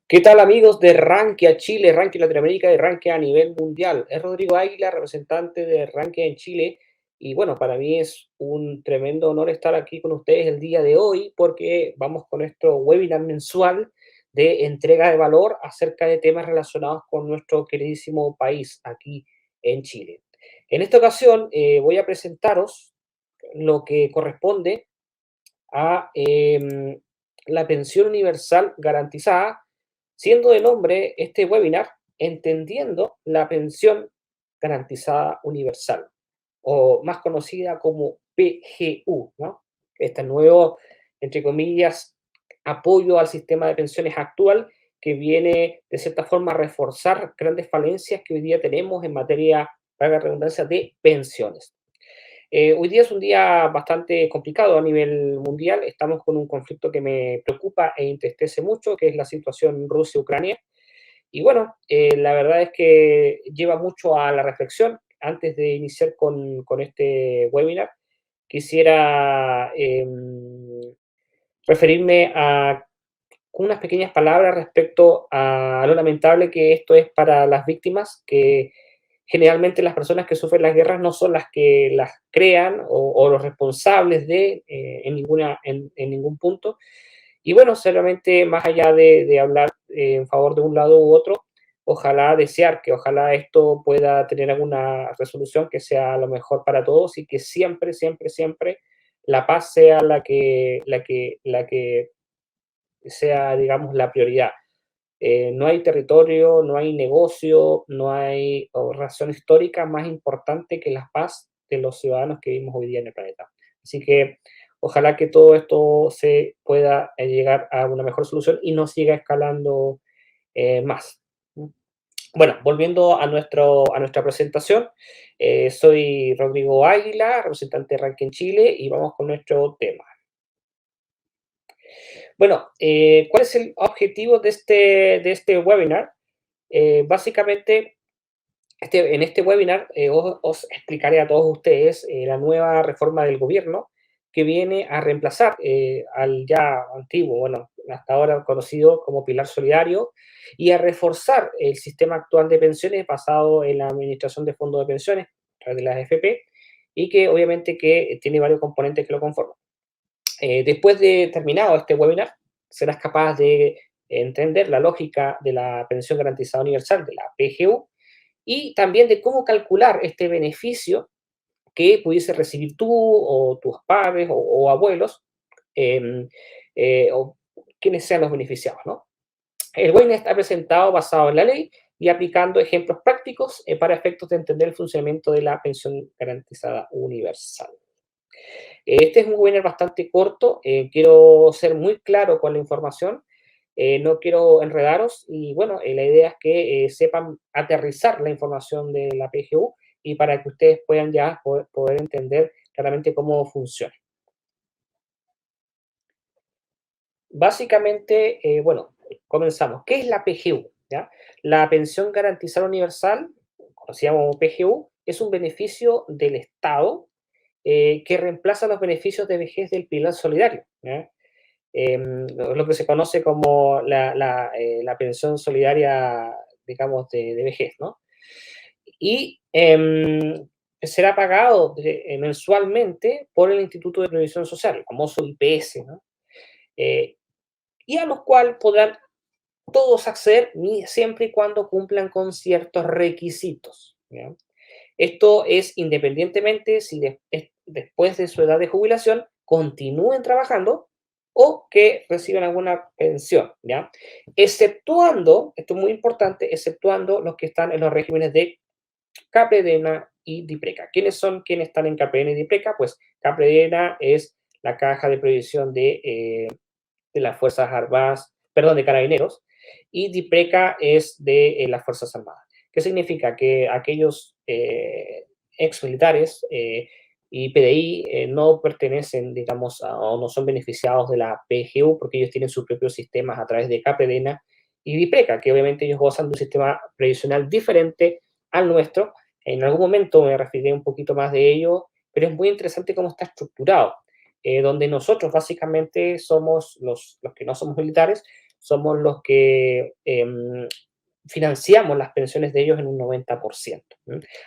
¿Qué tal amigos de Rankia Chile, Rankia Latinoamérica y Rankia a nivel mundial? Es Rodrigo Águila, representante de Rankia en Chile. Y bueno, para mí es un tremendo honor estar aquí con ustedes el día de hoy porque vamos con nuestro webinar mensual de entrega de valor acerca de temas relacionados con nuestro queridísimo país aquí en Chile. En esta ocasión voy a presentaros lo que corresponde a la pensión universal garantizada, siendo de nombre este webinar Entendiendo la pensión garantizada universal, o más conocida como PGU, ¿no? Este nuevo, entre comillas, apoyo al sistema de pensiones actual que viene, de cierta forma, a reforzar grandes falencias que hoy día tenemos en materia, para la redundancia, de pensiones. Hoy día es un día bastante complicado a nivel mundial. Estamos con un conflicto que me preocupa e entristece mucho, que es la situación Rusia-Ucrania. Y bueno, la verdad es que lleva mucho a la reflexión. Antes de iniciar con este webinar, quisiera referirme a unas pequeñas palabras respecto a lo lamentable que esto es para las víctimas, que generalmente las personas que sufren las guerras no son las que las crean o los responsables de en ningún punto. Y bueno, solamente más allá de hablar en favor de un lado u otro, ojalá desear que ojalá esto pueda tener alguna resolución que sea lo mejor para todos y que siempre, siempre, siempre la paz sea la que sea, digamos, la prioridad. No hay territorio, no hay negocio, no hay razón histórica más importante que la paz de los ciudadanos que vivimos hoy día en el planeta. Así que ojalá que todo esto se pueda llegar a una mejor solución y no siga escalando más. Bueno, volviendo a nuestra presentación, soy Rodrigo Águila, representante de Ranking Chile, y vamos con nuestro tema. Bueno, ¿cuál es el objetivo de este webinar? Básicamente, en este webinar os explicaré a todos ustedes la nueva reforma del gobierno que viene a reemplazar al ya antiguo, bueno, hasta ahora conocido como Pilar Solidario, y a reforzar el sistema actual de pensiones basado en la administración de fondos de pensiones, a través de las AFP, y que obviamente que tiene varios componentes que lo conforman. Después de terminado este webinar, serás capaz de entender la lógica de la pensión garantizada universal, de la PGU, y también de cómo calcular este beneficio que pudiese recibir tú o tus padres o abuelos, em, o quienes sean los beneficiados, ¿no? El webinar está presentado basado en la ley y aplicando ejemplos prácticos para efectos de entender el funcionamiento de la pensión garantizada universal. Este es un webinar bastante corto, quiero ser muy claro con la información, no quiero enredaros y bueno, la idea es que sepan aterrizar la información de la PGU y para que ustedes puedan ya poder entender claramente cómo funciona. Básicamente, bueno, comenzamos. ¿Qué es la PGU? ¿Ya? La pensión garantizada universal, conocida como PGU, es un beneficio del Estado que reemplaza los beneficios de vejez del pilar solidario, ¿ya? Lo que se conoce como la pensión solidaria, digamos, de vejez, ¿no? Y será pagado mensualmente por el Instituto de Previsión Social, el famoso IPS, ¿no? Eh, y a los cuales podrán todos acceder siempre y cuando cumplan con ciertos requisitos, ¿ya? Esto es independientemente si después de su edad de jubilación continúen trabajando o que reciban alguna pensión, ¿ya? Exceptuando, esto es muy importante, exceptuando los que están en los regímenes de CAPREDENA y DIPRECA. ¿Quiénes son quienes están en CAPREDENA y DIPRECA? Pues CAPREDENA es la caja de previsión de las Fuerzas Armadas, perdón, de Carabineros, y DIPRECA es de las Fuerzas Armadas. ¿Qué significa? Que aquellos ex militares y PDI no pertenecen, digamos, o no son beneficiados de la PGU porque ellos tienen sus propios sistemas a través de CAPREDENA y DIPRECA, que obviamente ellos gozan de un sistema previsional diferente al nuestro. En algún momento me referiré un poquito más de ello, pero es muy interesante cómo está estructurado, donde nosotros básicamente somos los que no somos militares, somos los que financiamos las pensiones de ellos en un 90%.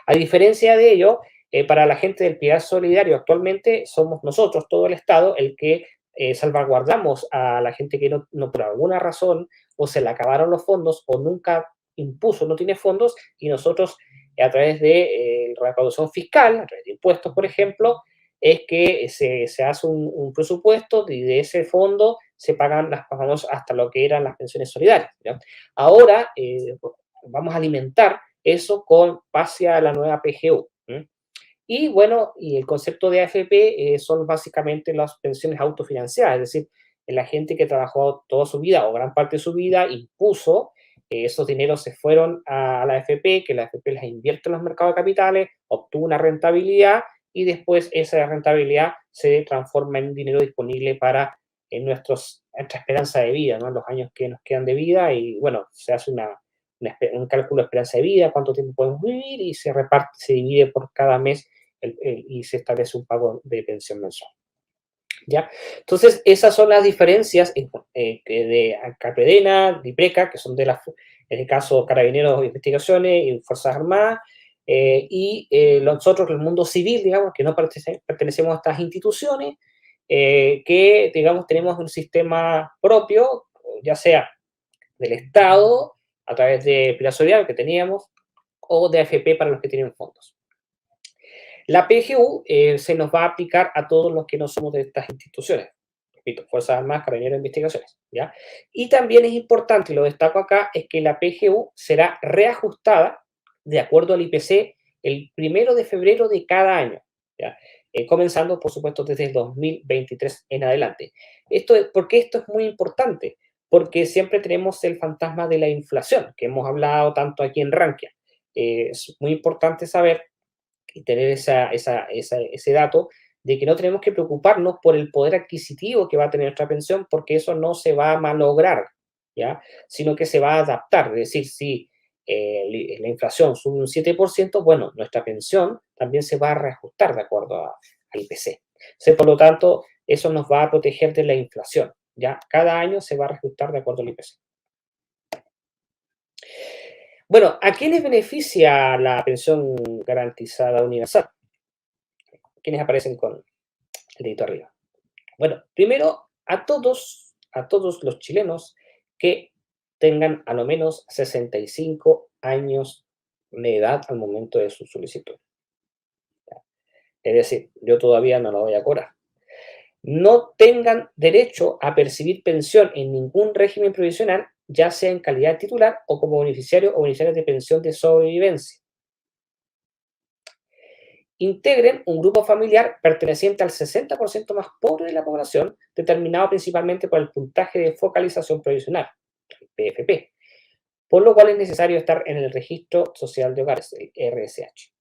A diferencia de ello, para la gente del Pilar Solidario actualmente somos nosotros, todo el Estado, el que salvaguardamos a la gente que no por alguna razón o se le acabaron los fondos o nunca impuso, no tiene fondos, y nosotros a través de recaudación fiscal, a través de impuestos, por ejemplo, es que se hace un presupuesto y de ese fondo se pagamos hasta lo que eran las pensiones solidarias, ¿ya? Ahora vamos a alimentar eso con base a la nueva PGU. Y bueno, y el concepto de AFP son básicamente las pensiones autofinanciadas, es decir, la gente que trabajó toda su vida o gran parte de su vida impuso, esos dineros se fueron a la AFP, que la AFP las invierte en los mercados de capitales, obtuvo una rentabilidad y después esa rentabilidad se transforma en dinero disponible para nuestra esperanza de vida, ¿no? Los años que nos quedan de vida y bueno, se hace un cálculo de esperanza de vida, cuánto tiempo podemos vivir y se reparte, se divide por cada mes y se establece un pago de pensión mensual. ¿Ya? Entonces, esas son las diferencias de CAPEDENA, DIPRECA, que son en el caso Carabineros, Investigaciones y Fuerzas Armadas, y nosotros, el mundo civil, digamos, que no pertenecemos a estas instituciones, que, digamos, tenemos un sistema propio, ya sea del Estado, a través de Pilar Solidario que teníamos, o de AFP para los que tienen fondos. La PGU se nos va a aplicar a todos los que no somos de estas instituciones. Repito, Fuerzas Armadas, Carabineros de Investigaciones. ¿Ya? Y también es importante, y lo destaco acá, es que la PGU será reajustada de acuerdo al IPC el 1 de febrero de cada año. ¿Ya? Comenzando, por supuesto, desde el 2023 en adelante. ¿Por qué esto es muy importante? Porque siempre tenemos el fantasma de la inflación, que hemos hablado tanto aquí en Rankia. Es muy importante saber y tener ese dato de que no tenemos que preocuparnos por el poder adquisitivo que va a tener nuestra pensión, porque eso no se va a malograr, ¿ya? Sino que se va a adaptar. Es decir, si la inflación sube un 7%, bueno, nuestra pensión también se va a reajustar de acuerdo al IPC. Entonces, por lo tanto, eso nos va a proteger de la inflación, ¿ya? Cada año se va a reajustar de acuerdo al IPC. Bueno, ¿a quiénes beneficia la pensión garantizada universal? ¿Quiénes aparecen con el dedito arriba? Bueno, primero a todos los chilenos que tengan a lo menos 65 años de edad al momento de su solicitud. Es decir, yo todavía no lo voy a cobrar. No tengan derecho a percibir pensión en ningún régimen provisional, ya sea en calidad de titular o como beneficiario o beneficiarios de pensión de sobrevivencia. Integren un grupo familiar perteneciente al 60% más pobre de la población, determinado principalmente por el puntaje de focalización provisional, el PFP, por lo cual es necesario estar en el Registro Social de Hogares, el RSH.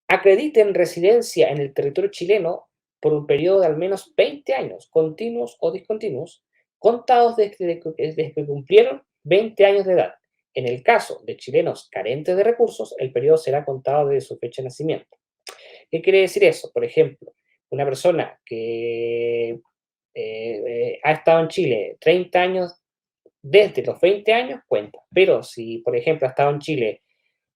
Acrediten residencia en el territorio chileno por un periodo de al menos 20 años, continuos o discontinuos, contados desde que cumplieron 20 años de edad. En el caso de chilenos carentes de recursos, el periodo será contado desde su fecha de nacimiento. ¿Qué quiere decir eso? Por ejemplo, una persona que ha estado en Chile 30 años, desde los 20 años cuenta, pero si, por ejemplo, ha estado en Chile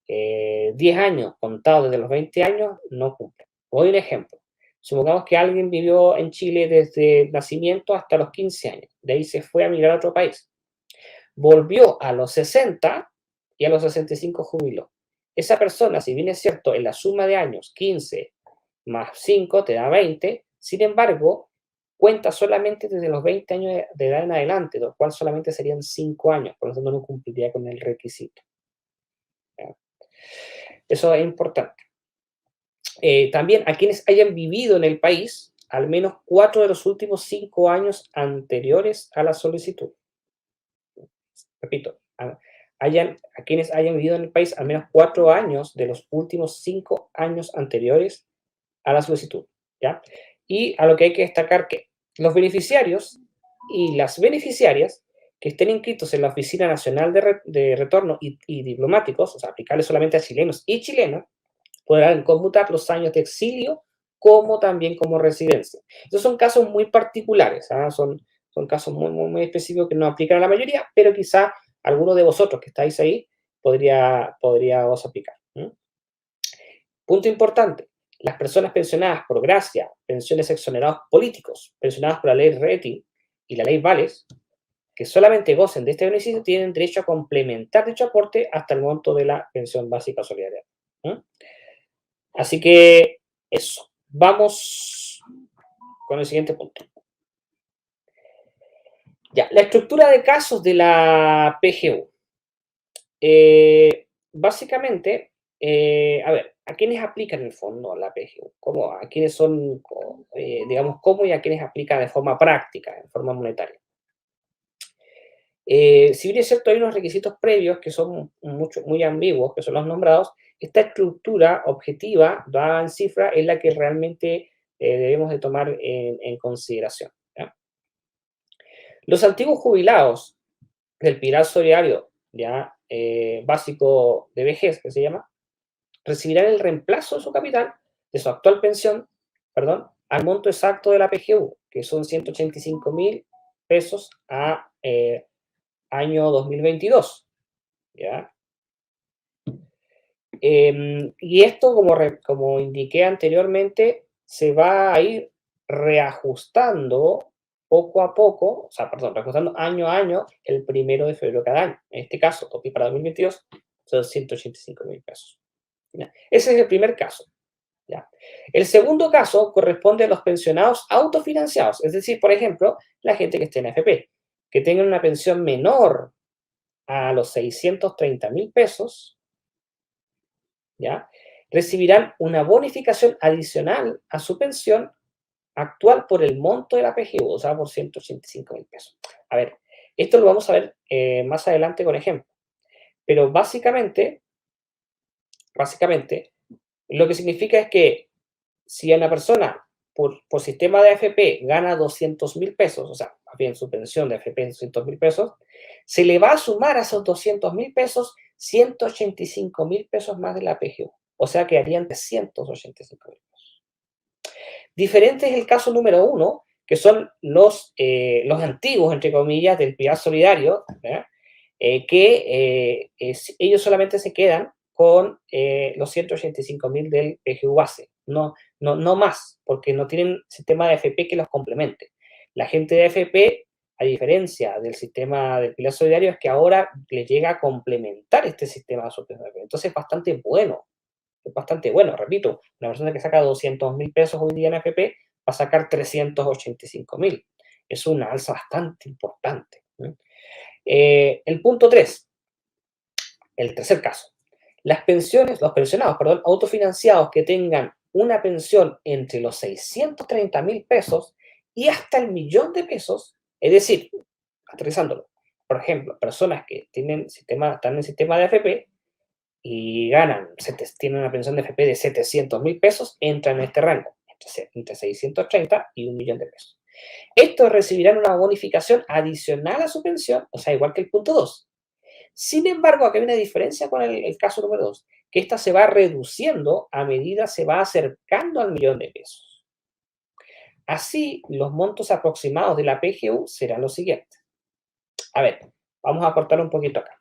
10 años contados desde los 20 años, no cumple. Doy un ejemplo. Supongamos que alguien vivió en Chile desde el nacimiento hasta los 15 años, de ahí se fue a migrar a otro país. Volvió a los 60 y a los 65 jubiló. Esa persona, si bien es cierto, en la suma de años, 15 más 5 te da 20, sin embargo, cuenta solamente desde los 20 años de edad en adelante, lo cual solamente serían 5 años, por lo tanto no cumpliría con el requisito. ¿Ya? Eso es importante. También a quienes hayan vivido en el país al menos 4 de los últimos 5 años anteriores a la solicitud. Repito, a quienes hayan vivido en el país al menos 4 años de los últimos 5 años anteriores a la solicitud, ¿ya? Y a lo que hay que destacar que los beneficiarios y las beneficiarias que estén inscritos en la Oficina Nacional de Retorno y Diplomáticos, o sea, aplicables solamente a chilenos y chilenas, podrán conmutar los años de exilio como también como residencia. Estos son casos muy particulares, ¿ah? Son son casos muy específicos que no aplican a la mayoría, pero quizá alguno de vosotros que estáis ahí podría os aplicar. Punto importante, las personas pensionadas por gracia, pensiones exonerados políticos, pensionadas por la ley RETI y la ley Vales, que solamente gocen de este beneficio, tienen derecho a complementar dicho aporte hasta el monto de la pensión básica solidaria. Así que eso. Vamos con el siguiente punto. Ya, la estructura de casos de la PGU. Básicamente, a ver, ¿a quiénes aplica en el fondo la PGU? ¿Cómo, a quiénes son, digamos, cómo y a quiénes aplica de forma práctica, en forma monetaria? Si bien es cierto, hay unos requisitos previos que son muy ambiguos, que son los nombrados, esta estructura objetiva, dada en cifra, es la que realmente debemos de tomar en consideración, ¿ya? Los antiguos jubilados del pilar solidario ya básico de vejez, que se llama, recibirán el reemplazo de su capital, de su actual pensión, perdón, al monto exacto de la PGU, que son 185.000 pesos a año 2022, ¿ya? Y esto, como indiqué anteriormente, se va a ir reajustando poco a poco, o sea, perdón, reajustando año a año el 1 de febrero cada año. En este caso, tope para 2022, son 185.000 pesos. ¿Ya? Ese es el primer caso. ¿Ya? El segundo caso corresponde a los pensionados autofinanciados, es decir, por ejemplo, la gente que esté en AFP, que tengan una pensión menor a los 630.000 pesos, ¿ya? Recibirán una bonificación adicional a su pensión actual por el monto de la PGU, o sea, por 185.000 pesos. A ver, esto lo vamos a ver más adelante con ejemplo, pero básicamente, lo que significa es que si una persona por sistema de AFP gana 200.000 pesos, o sea, más bien su pensión de AFP es 200.000 pesos, se le va a sumar a esos 200.000 pesos 185.000 pesos más de la PGU. O sea, quedarían 385.000 pesos. Diferente es el caso número 1, que son los antiguos, entre comillas, del pilar solidario, que ellos solamente se quedan con los 185.000 del PGU base, no más, porque no tienen sistema de AFP que los complemente. La gente de AFP, a diferencia del sistema del pilar solidario, es que ahora le llega a complementar este sistema de AFP. Entonces es bastante bueno, repito, una persona que saca 200.000 pesos hoy día en AFP va a sacar 385.000. Es una alza bastante importante. El punto 3, el tercer caso. Los pensionados, autofinanciados que tengan una pensión entre los 630.000 pesos y hasta el 1.000.000 de pesos, es decir, aterrizándolo, por ejemplo, personas que están en el sistema de AFP y tienen una pensión de AFP de 700.000 pesos, entran en este rango, entre 630 y 1.000.000 de pesos. Estos recibirán una bonificación adicional a su pensión, o sea, igual que el punto 2. Sin embargo, aquí hay una diferencia con el caso número 2, que esta se va reduciendo a medida se va acercando al 1.000.000 de pesos. Así, los montos aproximados de la PGU serán los siguientes. A ver, vamos a cortar un poquito acá.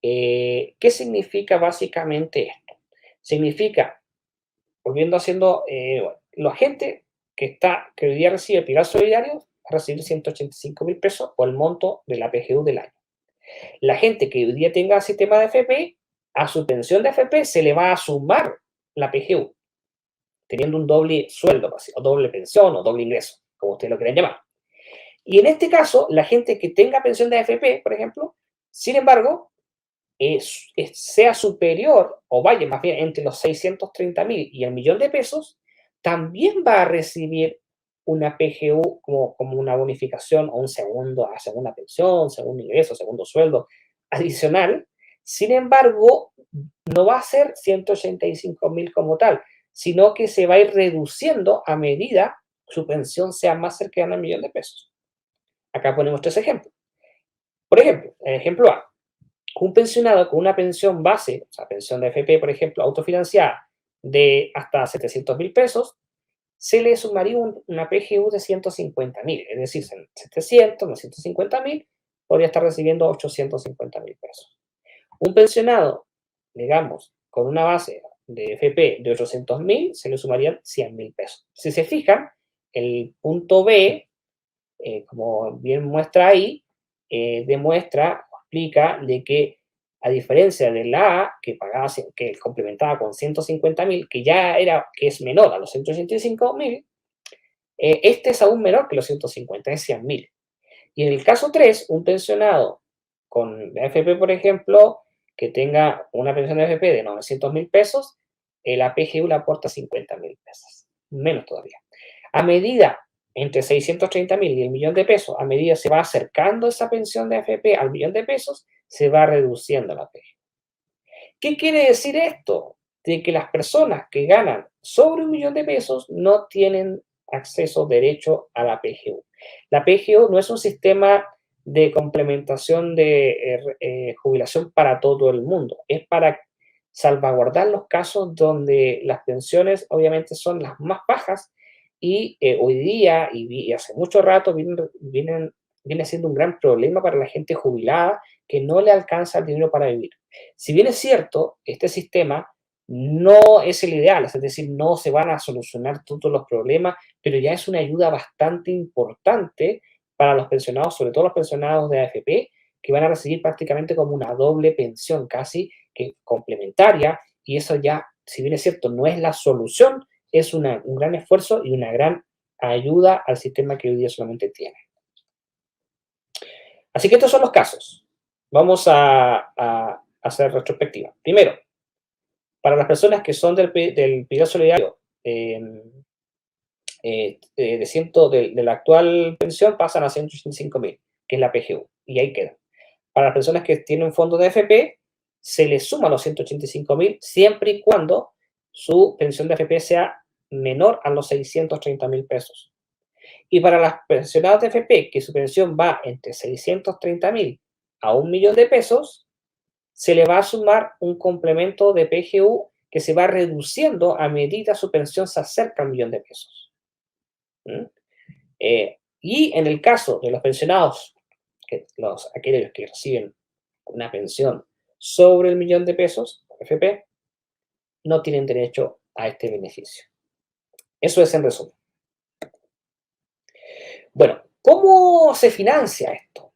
¿Qué significa básicamente esto? Significa, volviendo haciendo, la gente que hoy día recibe el pilar solidario va a recibir 185.000 pesos o el monto de la PGU del año. La gente que hoy día tenga sistema de AFP, a su pensión de AFP se le va a sumar la PGU, teniendo un doble sueldo, o doble pensión o doble ingreso, como ustedes lo quieran llamar. Y en este caso, la gente que tenga pensión de AFP, por ejemplo, sin embargo, sea superior o vaya más bien entre los 630.000 y el 1.000.000 de pesos, también va a recibir una PGU como una bonificación o segunda pensión, segundo ingreso, segundo sueldo adicional. Sin embargo, no va a ser 185.000 como tal, sino que se va a ir reduciendo a medida su pensión sea más cercana al 1.000.000 de pesos. Acá ponemos 3 ejemplos. Por ejemplo, ejemplo A, un pensionado con una pensión base, o sea, pensión de AFP, por ejemplo, autofinanciada, de hasta 700.000 pesos, se le sumaría una PGU de 150.000, es decir, 700 más 150.000, podría estar recibiendo 850.000 pesos. Un pensionado, digamos, con una base de FP de 800.000, se le sumarían 100.000 pesos. Si se fijan, el punto B, como bien muestra ahí, demuestra, explica de que a diferencia de la A, que pagaba, que complementaba con 150.000, que es menor a los 185.000, este es aún menor que los 150, es 100.000. Y en el caso 3, un pensionado con AFP, por ejemplo, que tenga una pensión de AFP de 900.000 pesos, la PGU le aporta 50.000 pesos, menos todavía. A medida, entre 630.000 y el millón de pesos, a medida se va acercando esa pensión de AFP al millón de pesos, se va reduciendo la PGU. ¿Qué quiere decir esto? De que las personas que ganan sobre un millón de pesos no tienen acceso, derecho a la PGU. La PGU no es un sistema de complementación de jubilación para todo el mundo, es para salvaguardar los casos donde las pensiones obviamente son las más bajas y hoy día y hace mucho rato viene siendo un gran problema para la gente jubilada que no le alcanza el dinero para vivir. Si bien es cierto, este sistema no es el ideal, es decir, no se van a solucionar todos los problemas, pero ya es una ayuda bastante importante para los pensionados, sobre todo los pensionados de AFP, que van a recibir prácticamente como una doble pensión casi que complementaria, y eso ya, si bien es cierto, no es la solución, es un gran esfuerzo y una gran ayuda al sistema que hoy día solamente tiene. Así que estos son los casos. Vamos a hacer retrospectiva. Primero, para las personas que son del Pilar Solidario, de la actual pensión pasan a 185.000, que es la PGU, y ahí quedan. Para las personas que tienen un fondo de AFP, se les suma los 185.000 siempre y cuando su pensión de AFP sea menor a los 630.000 pesos. Y para las pensionadas de AFP, que su pensión va entre 630.000 a 1.000.000 de pesos, se le va a sumar un complemento de PGU que se va reduciendo a medida su pensión se acerca al 1.000.000 de pesos. Y en el caso de los pensionados, aquellos que reciben una pensión sobre el 1.000.000 de pesos, AFP, no tienen derecho a este beneficio. Eso es en resumen. Bueno, ¿cómo se financia esto?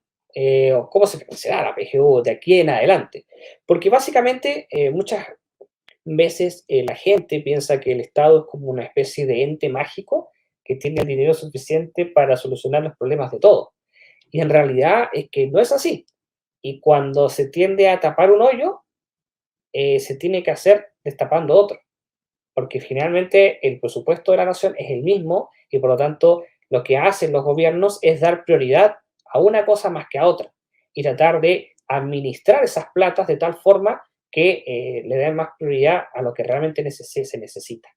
¿O cómo se financiará la PGU de aquí en adelante? Porque básicamente muchas veces la gente piensa que el Estado es como una especie de ente mágico que tiene el dinero suficiente para solucionar los problemas de todos. Y en realidad es que no es así. Y cuando se tiende a tapar un hoyo, se tiene que hacer destapando otro. Porque finalmente el presupuesto de la nación es el mismo y por lo tanto lo que hacen los gobiernos es dar prioridad a una cosa más que a otra y tratar de administrar esas platas de tal forma que le den más prioridad a lo que realmente se necesita.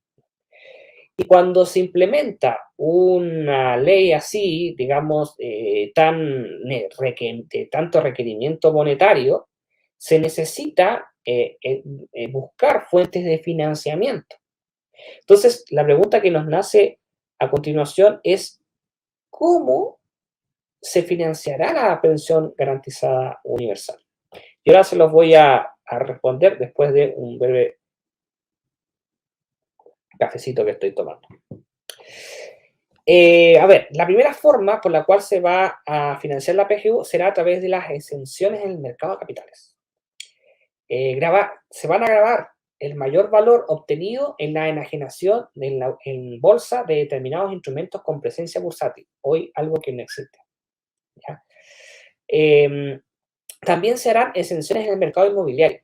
Y cuando se implementa una ley así, digamos, de tanto requerimiento monetario, se necesita buscar fuentes de financiamiento. Entonces, la pregunta que nos nace a continuación es, ¿cómo se financiará la pensión garantizada universal? Y ahora se los voy a responder después de un breve cafecito que estoy tomando. A ver, la primera forma por la cual se va a financiar la PGU será a través de las exenciones en el mercado de capitales. Se van a grabar el mayor valor obtenido en la enajenación en bolsa de determinados instrumentos con presencia bursátil, hoy algo que no existe. ¿Ya? También se harán exenciones en el mercado inmobiliario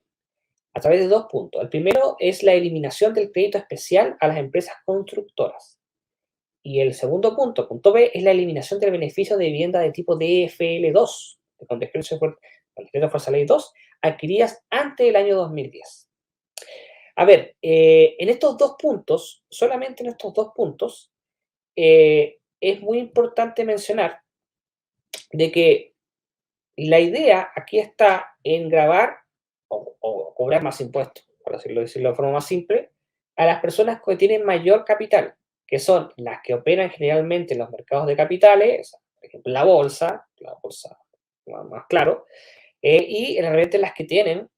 a través de dos puntos. El primero es la eliminación del crédito especial a las empresas constructoras. Y el segundo punto, punto B, es la eliminación del beneficio de vivienda de tipo DFL2, con decreto de Fuerza Ley 2, adquiridas antes del año 2010. A ver, en estos dos puntos, solamente en estos dos puntos, es muy importante mencionar de que la idea aquí está en grabar o cobrar más impuestos, por decirlo de forma más simple, a las personas que tienen mayor capital. que son las que operan generalmente en los mercados de capitales, por ejemplo, la bolsa más claro, y realmente las que tienen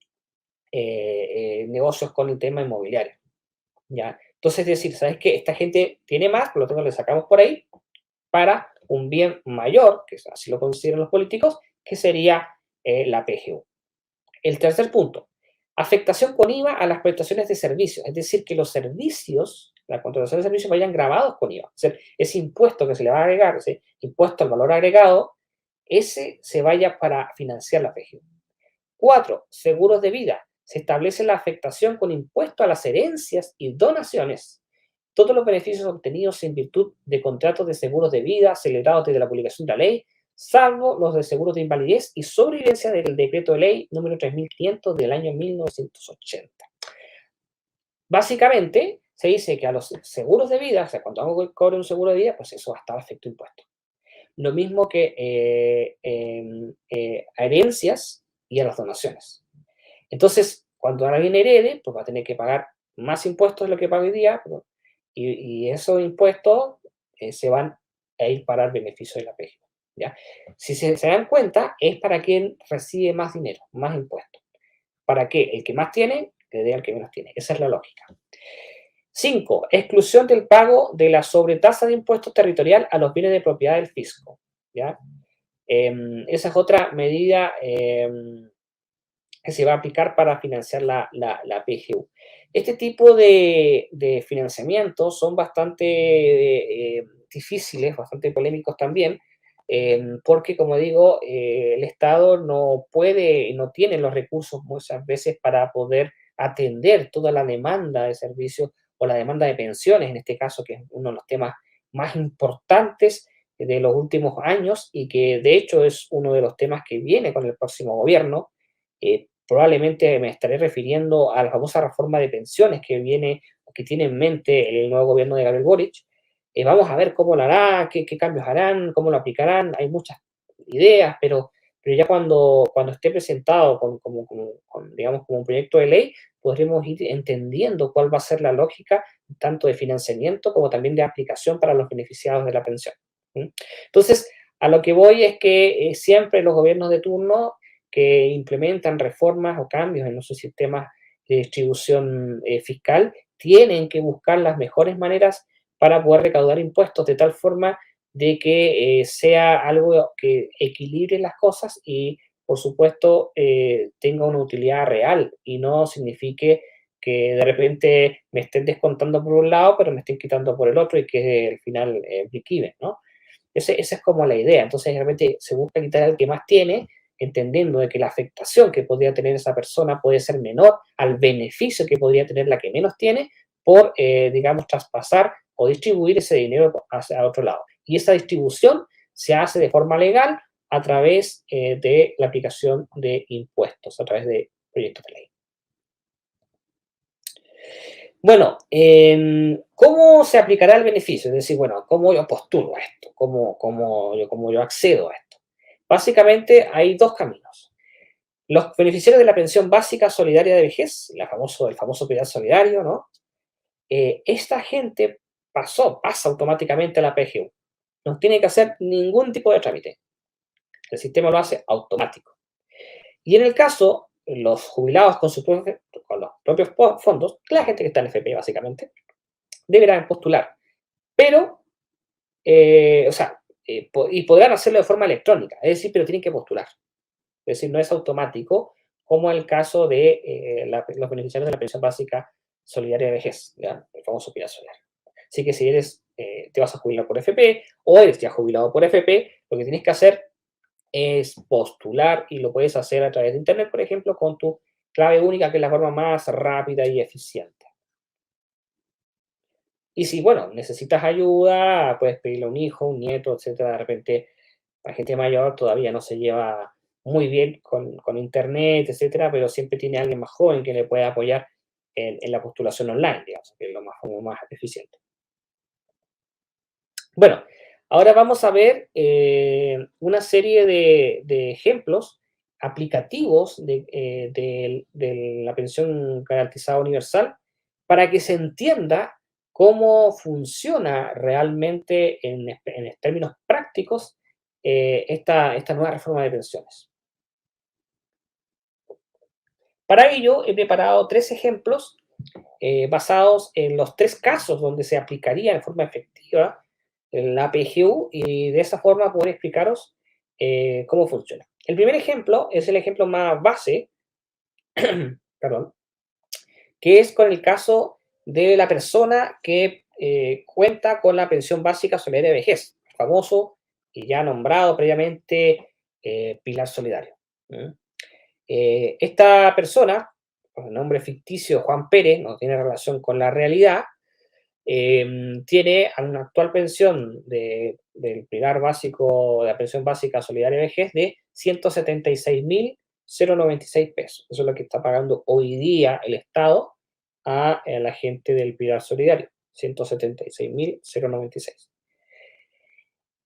negocios con el tema inmobiliario, ¿ya? Entonces, es decir, ¿sabes qué? Esta gente tiene más, por lo tanto le sacamos por ahí para un bien mayor, que así lo consideran los políticos, que sería la PGU. El tercer punto, afectación con IVA a las prestaciones de servicios, es decir, que los servicios, la contratación de servicios vayan grabados con IVA. O sea, ese impuesto que se le va a agregar, ese impuesto al valor agregado, ese se vaya para financiar la PGU. 4. Seguros de vida. Se establece la afectación con impuesto a las herencias y donaciones. Todos los beneficios obtenidos en virtud de contratos de seguros de vida celebrados desde la publicación de la ley, salvo los de seguros de invalidez y sobrevivencia del decreto de ley número 3500 del año 1980. Básicamente, se dice que a los seguros de vida, o sea, cuando hago cobre un seguro de vida, pues eso va a estar afecto a impuestos. Lo mismo que a herencias y a las donaciones. Entonces, cuando alguien herede, pues va a tener que pagar más impuestos de lo que paga hoy día, y esos impuestos se van a ir para el beneficio de la PGU, ¿ya? Si se dan cuenta, es para quien recibe más dinero, más impuestos. ¿Para qué? El que más tiene, le dé al que menos tiene. Esa es la lógica. 5. Exclusión del pago de la sobretasa de impuestos territorial a los bienes de propiedad del fisco, ¿ya? Esa es otra medida que se va a aplicar para financiar la PGU. Este tipo de financiamientos son bastante difíciles, bastante polémicos también, porque, como digo, el Estado no puede, no tiene los recursos muchas veces para poder atender toda la demanda de servicios o la demanda de pensiones, en este caso, que es uno de los temas más importantes de los últimos años y que de hecho es uno de los temas que viene con el próximo gobierno. Probablemente me estaré refiriendo a la famosa reforma de pensiones que viene, que tiene en mente el nuevo gobierno de Gabriel Boric. Vamos a ver cómo lo hará, qué cambios harán, cómo lo aplicarán. Hay muchas ideas, pero ya cuando esté presentado digamos, como un proyecto de ley, podremos ir entendiendo cuál va a ser la lógica tanto de financiamiento como también de aplicación para los beneficiados de la pensión. Entonces, a lo que voy es que siempre los gobiernos de turno que implementan reformas o cambios en nuestros sistemas de distribución fiscal tienen que buscar las mejores maneras para poder recaudar impuestos de tal forma de que sea algo que equilibre las cosas y, por supuesto, tenga una utilidad real y no signifique que de repente me estén descontando por un lado, pero me estén quitando por el otro y que al final break-even, ¿no? Esa es como la idea. Entonces, realmente se busca quitar al que más tiene, entendiendo de que la afectación que podría tener esa persona puede ser menor al beneficio que podría tener la que menos tiene por, digamos, traspasar o distribuir ese dinero hacia otro lado. Y esa distribución se hace de forma legal a través de la aplicación de impuestos, a través de proyectos de ley. Bueno, ¿cómo se aplicará el beneficio? Es decir, bueno, ¿cómo yo postulo a esto? ¿Cómo yo accedo a esto? Básicamente hay dos caminos. Los beneficiarios de la pensión básica solidaria de vejez, el famoso pilar solidario, ¿no? Esta gente pasa automáticamente a la PGU. No tiene que hacer ningún tipo de trámite. El sistema lo hace automático. Y en el caso, los jubilados con los propios fondos, la gente que está en FP básicamente, deberán postular. Pero, o sea, y podrán hacerlo de forma electrónica, es decir, pero tienen que postular. Es decir, no es automático, como el caso de los beneficiarios de la pensión básica solidaria de vejez, ¿ya? El famoso pilar solidario. Así que si te vas a jubilar por FP o eres ya jubilado por FP, lo que tienes que hacer es postular y lo puedes hacer a través de Internet, por ejemplo, con tu clave única, que es la forma más rápida y eficiente. Y si, bueno, necesitas ayuda, puedes pedirle a un hijo, un nieto, etcétera. De repente, la gente mayor todavía no se lleva muy bien con Internet, etcétera, pero siempre tiene alguien más joven que le puede apoyar en la postulación online, digamos, que es lo más, como más eficiente. Bueno, ahora vamos a ver una serie de ejemplos aplicativos de la pensión garantizada universal para que se entienda cómo funciona realmente en términos prácticos esta nueva reforma de pensiones. Para ello, he preparado tres ejemplos basados en los tres casos donde se aplicaría de forma efectiva la PGU y de esa forma poder explicaros cómo funciona. El primer ejemplo es el ejemplo más base, perdón, que es con el caso de la persona que cuenta con la pensión básica solidaria de vejez, famoso y ya nombrado previamente Pilar Solidario. ¿Mm? Esta persona, con el nombre ficticio Juan Pérez, no tiene relación con la realidad, tiene una actual pensión del pilar básico, de la pensión básica solidaria de vejez de 176.096 pesos. Eso es lo que está pagando hoy día el Estado a la gente del pilar solidario, 176.096.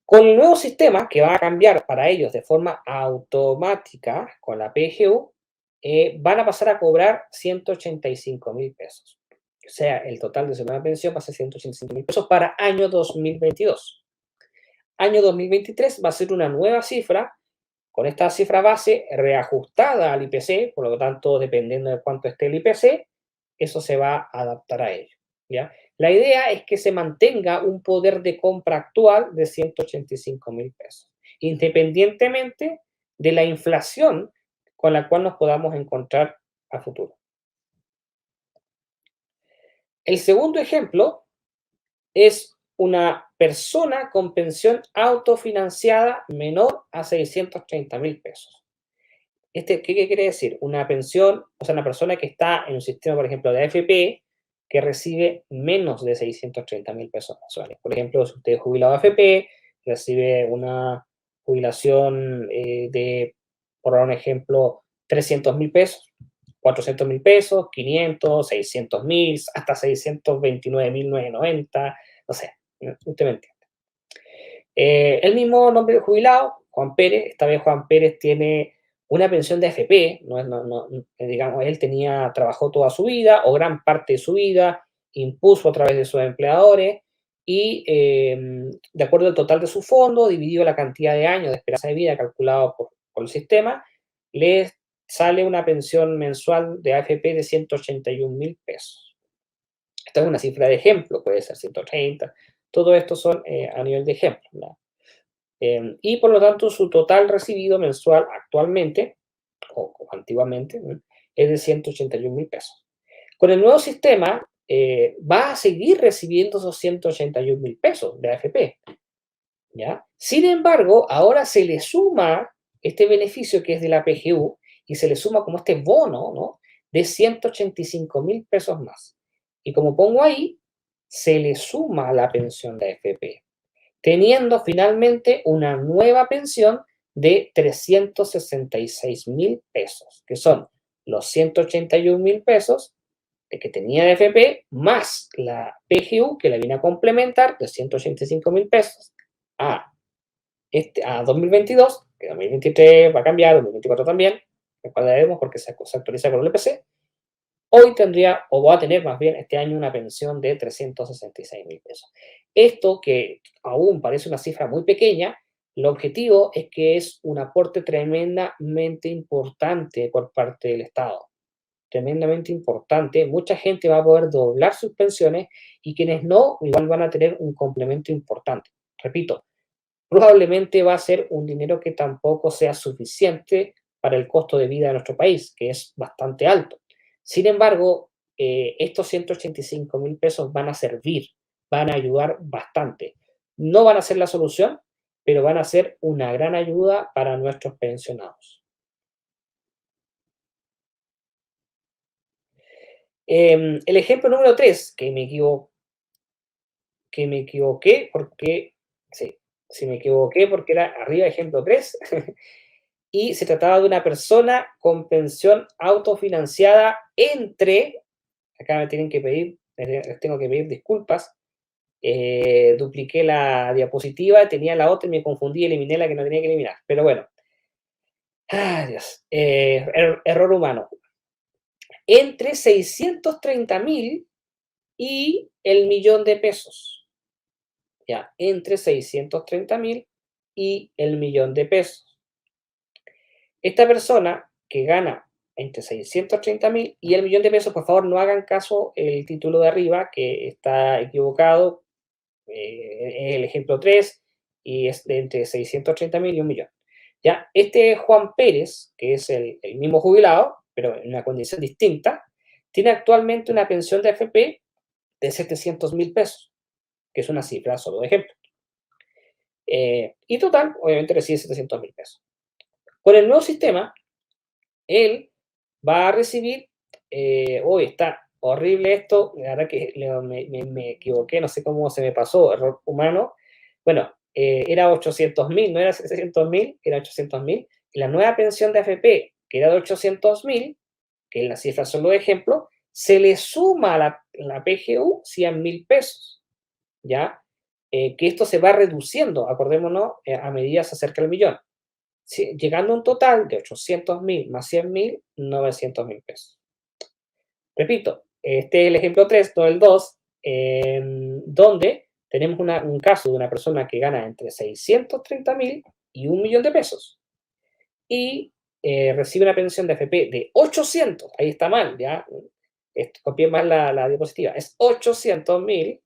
Con el nuevo sistema que va a cambiar para ellos de forma automática con la PGU, van a pasar a cobrar 185.000 pesos. O sea, el total de su nueva pensión va a ser 185.000 pesos para año 2022. Año 2023 va a ser una nueva cifra, con esta cifra base reajustada al IPC, por lo tanto, dependiendo de cuánto esté el IPC, eso se va a adaptar a ello. ¿Ya? La idea es que se mantenga un poder de compra actual de 185.000 pesos, independientemente de la inflación con la cual nos podamos encontrar a futuro. El segundo ejemplo es una persona con pensión autofinanciada menor a 630.000 pesos. ¿Qué quiere decir? Una pensión, o sea, una persona que está en un sistema, por ejemplo, de AFP, que recibe menos de 630.000 pesos mensuales. Por ejemplo, si usted es jubilado de AFP, recibe una jubilación de, por dar un ejemplo, 300.000 pesos, 400.000 pesos, 500, 600.000, hasta 629.990, no sé, usted me entiende. El mismo nombre de jubilado, Juan Pérez, esta vez Juan Pérez tiene una pensión de AFP, digamos, él trabajó toda su vida o gran parte de su vida, impuso a través de sus empleadores y de acuerdo al total de su fondo, dividido la cantidad de años de esperanza de vida calculado por el sistema, le sale una pensión mensual de AFP de 181.000 pesos. Esta es una cifra de ejemplo, puede ser 130, todo esto son a nivel de ejemplo, ¿no? Y por lo tanto su total recibido mensual actualmente, o antiguamente, ¿no?, es de 181.000 pesos. Con el nuevo sistema va a seguir recibiendo esos 181.000 pesos de AFP, ¿ya? Sin embargo, ahora se le suma este beneficio que es de la PGU y se le suma como este bono, ¿no?, de 185.000 pesos más. Y como pongo ahí, se le suma la pensión de AFP, teniendo finalmente una nueva pensión de 366.000 pesos, que son los 181.000 pesos que tenía de FP, más la PGU que la viene a complementar de 185.000 pesos a 2022, que 2023 va a cambiar, 2024 también, recordaremos porque se actualiza con el IPC. Hoy tendría, o va a tener más bien este año, una pensión de 366.000 pesos. Esto, que aún parece una cifra muy pequeña, el objetivo es que es un aporte tremendamente importante por parte del Estado. Tremendamente importante. Mucha gente va a poder doblar sus pensiones y quienes no, igual van a tener un complemento importante. Repito, probablemente va a ser un dinero que tampoco sea suficiente para el costo de vida de nuestro país, que es bastante alto. Sin embargo, estos 185.000 pesos van a servir, van a ayudar bastante. No van a ser la solución, pero van a ser una gran ayuda para nuestros pensionados. El ejemplo número 3, que me equivoqué porque, sí, me equivoqué porque era arriba ejemplo 3, y se trataba de una persona con pensión autofinanciada acá me tienen que pedir, les tengo que pedir disculpas, dupliqué la diapositiva, tenía la otra y me confundí, eliminé la que no tenía que eliminar, pero bueno, Dios, error humano, entre 630.000 y el millón de pesos, ¿ya? Entre 630.000 y el millón de pesos. Esta persona que gana entre 630.000 y el millón de pesos, por favor, no hagan caso el título de arriba, que está equivocado, es el ejemplo 3 y es de entre 630.000 y un millón. Ya, este Juan Pérez, que es el mismo jubilado, pero en una condición distinta, tiene actualmente una pensión de AFP de 700.000 pesos, que es una cifra solo de ejemplo. Y total, obviamente recibe 700.000 pesos. Con el nuevo sistema, él va a recibir, hoy está horrible esto, la verdad que me equivoqué, no sé cómo se me pasó, error humano. Bueno, era 800.000, no era 700.000, era 800.000. Y la nueva pensión de AFP, que era de 800.000, que es la cifra solo de ejemplo, se le suma a la PGU 100.000 pesos, ¿ya? Que esto se va reduciendo, acordémonos, a medida se acerca el millón. Sí, llegando a un total de 800.000 más 100.000, 900.000 pesos. Repito, este es el ejemplo 3, no el 2, donde tenemos un caso de una persona que gana entre 630.000 y un millón de pesos y recibe una pensión de AFP de 800, ahí está mal, ya, copié mal la diapositiva, es 800.000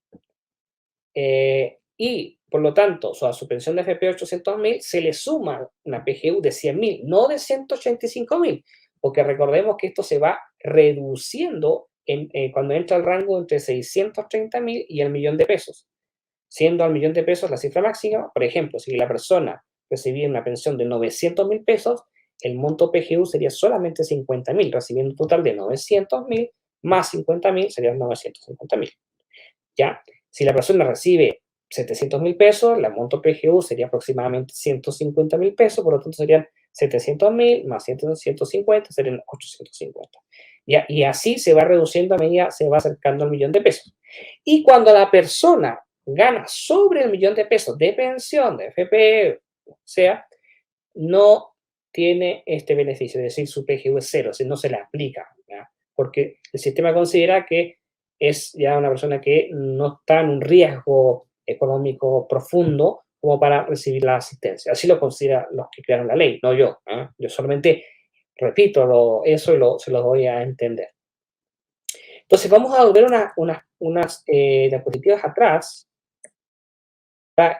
y por lo tanto, a su pensión de AFP 800.000 se le suma una PGU de 100.000, no de 185.000, porque recordemos que esto se va reduciendo cuando entra al rango entre 630.000 y el millón de pesos, siendo al millón de pesos la cifra máxima. Por ejemplo, si la persona recibía una pensión de 900.000 pesos, el monto PGU sería solamente 50.000, recibiendo un total de 900.000 más 50.000 serían 950.000. ¿Ya? Si la persona recibe 700.000 pesos, la monto PGU sería aproximadamente 150.000 pesos, por lo tanto serían 700.000 más 150 serían 850. ¿Ya? Y así se va reduciendo a medida se va acercando al millón de pesos. Y cuando la persona gana sobre el millón de pesos de pensión, de FP, o sea, no tiene este beneficio, es decir, su PGU es cero, no se le aplica, ¿ya? Porque el sistema considera que es ya una persona que no está en un riesgo económico profundo como para recibir la asistencia. Así lo consideran los que crearon la ley, no yo. ¿Eh? Yo solamente repito eso y se lo doy a entender. Entonces vamos a volver unas diapositivas atrás.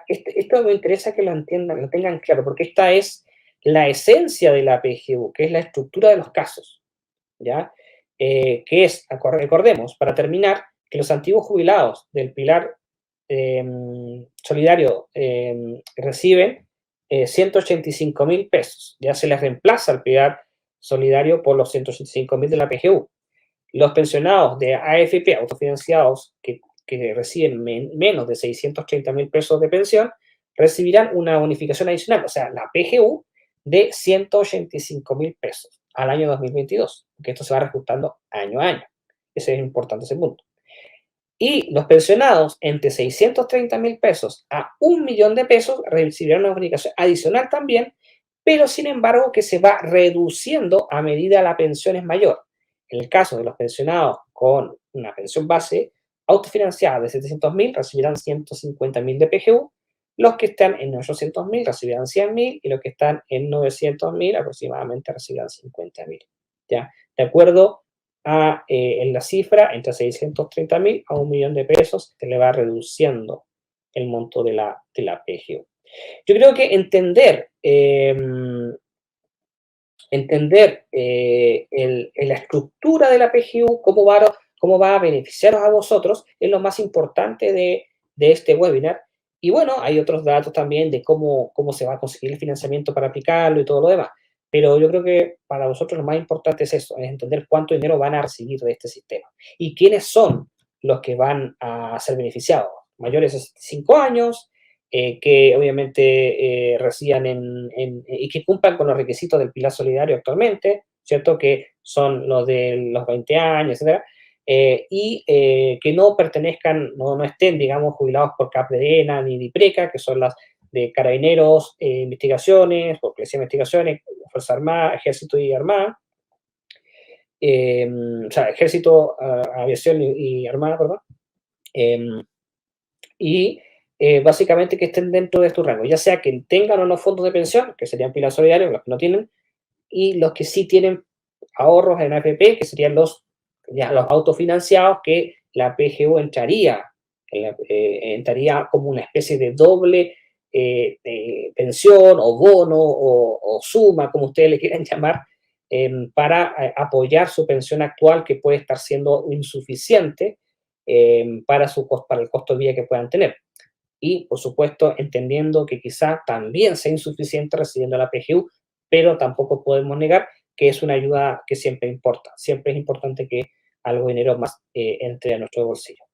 Esto me interesa que lo entiendan, lo tengan claro, porque esta es la esencia de la PGU, que es la estructura de los casos, ¿ya? Que es, recordemos, para terminar, que los antiguos jubilados del pilar solidario reciben 185.000 pesos, ya se les reemplaza el pilar solidario por los 185.000 de la PGU. Los pensionados de AFP autofinanciados que reciben menos de 630.000 pesos de pensión recibirán una bonificación adicional, o sea, la PGU de 185.000 pesos al año 2022, porque esto se va reajustando año a año. Ese es importante ese punto. Y los pensionados entre 630.000 pesos a 1.000.000 de pesos recibirán una bonificación adicional también, pero sin embargo que se va reduciendo a medida la pensión es mayor. En el caso de los pensionados con una pensión base autofinanciada de 700.000 recibirán 150.000 de PGU, los que están en 800.000 recibirán 100.000 y los que están en 900.000 aproximadamente recibirán 50.000. ¿Ya? De acuerdo en la cifra, entre 630.000 a 1.000.000 de pesos, se le va reduciendo el monto de la PGU. Yo creo que entender la estructura de la PGU, cómo va a beneficiaros a vosotros, es lo más importante de este webinar. Y bueno, hay otros datos también de cómo se va a conseguir el financiamiento para aplicarlo y todo lo demás. Pero yo creo que para vosotros lo más importante es eso, es entender cuánto dinero van a recibir de este sistema y quiénes son los que van a ser beneficiados. Mayores de 65 años, que obviamente residan y que cumplan con los requisitos del pilar solidario actualmente, ¿cierto? Que son los de los 20 años, etc. Y que no pertenezcan, no estén, digamos, jubilados por CAPREDENA ni DIPRECA, que son las de Carabineros, investigaciones, Policía de Investigaciones, Fuerza Armada, Ejército y Armada, o sea, Ejército, Aviación y Armada, perdón, Y básicamente que estén dentro de tu rango, ya sea que tengan o no fondos de pensión, que serían pilar solidarios, los que no tienen, y los que sí tienen ahorros en AFP, que serían ya los autofinanciados, que la PGU entraría como una especie de doble pensión o bono o suma, como ustedes le quieran llamar, para apoyar su pensión actual, que puede estar siendo insuficiente para el costo de vida que puedan tener. Y, por supuesto, entendiendo que quizá también sea insuficiente recibiendo la PGU, pero tampoco podemos negar que es una ayuda que siempre importa. Siempre es importante que algo de dinero más entre a nuestro bolsillo.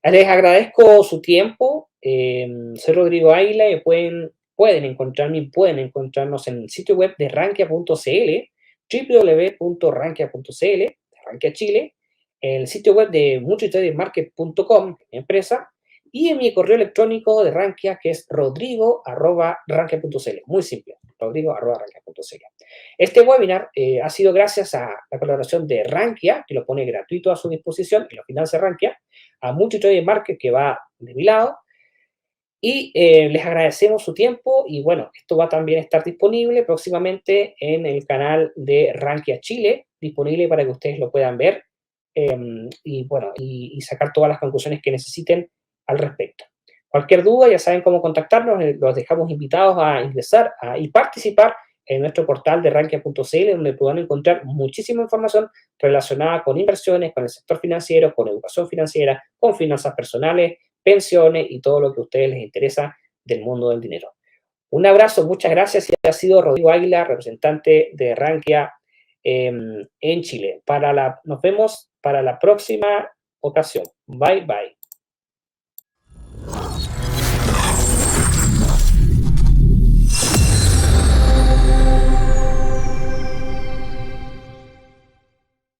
Les agradezco su tiempo. Soy Rodrigo Águila y pueden encontrarnos en el sitio web de rankia.cl, www.rankia.cl, Rankia Chile, el sitio web de multitradingmarket.com, mi empresa, y en mi correo electrónico de Rankia, que es rodrigo@rankia.cl. Muy simple, rodrigo@rankia.cl. Este webinar ha sido gracias a la colaboración de Rankia, que lo pone gratuito a su disposición y lo financia Rankia, a Multitrading Market, que va de mi lado, y les agradecemos su tiempo. Y bueno, esto va también a estar disponible próximamente en el canal de Rankia Chile, disponible para que ustedes lo puedan ver y bueno, y sacar todas las conclusiones que necesiten al respecto. Cualquier duda, ya saben cómo contactarnos, los dejamos invitados a ingresar y participar en nuestro portal de rankia.cl, donde puedan encontrar muchísima información relacionada con inversiones, con el sector financiero, con educación financiera, con finanzas personales, pensiones y todo lo que a ustedes les interesa del mundo del dinero. Un abrazo, muchas gracias, y ha sido Rodrigo Águila, representante de Rankia en Chile. Nos vemos para la próxima ocasión. Bye, bye.